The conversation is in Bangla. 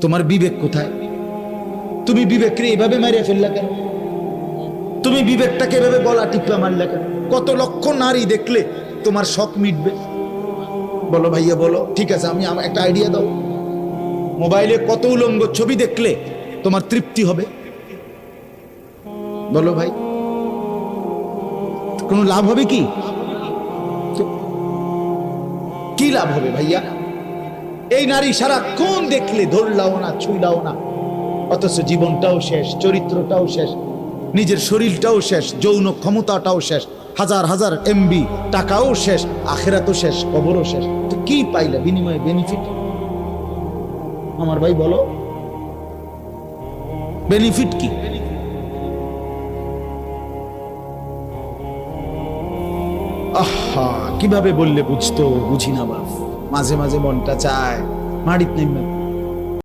তোমার বিবেক কোথায়? তুমি বিবেককে এভাবে মারিয়ে ফেললা কেন? তুমি বিবেকটাকে এভাবে গলা টিপা মারলা কেন? কত লক্ষ নারী দেখলে তোমার শখ মিটবে? বলো ভাইয়া, বলো। ঠিক আছে, আমি একটা আইডিয়া দাও। মোবাইলে কত উলঙ্গ ছবি দেখলে তোমার তৃপ্তি হবে? বলো ভাই, কোনো লাভ হবে কি? কি লাভ হবে ভাইয়া? এই নারী সারাক্ষণ দেখলে ধরলাও না, ছুঁইলাও না, অথচ জীবনটাও শেষ, চরিত্রটাও শেষ, নিজের শরীরটাও শেষ, যৌন ক্ষমতাটাও শেষ, হাজার হাজার এমবি টাকাও শেষ, আখেরাতও শেষ, কবরও শেষ। তো কি পাইলে বিনিময়ে? বেনিফিট আমার ভাই বলো, বেনিফিট কি? আহা, কিভাবে বললে বুঝতো? বুঝি না বাপ। মাঝে মাঝে মনটা চায় মাটিতে নেমে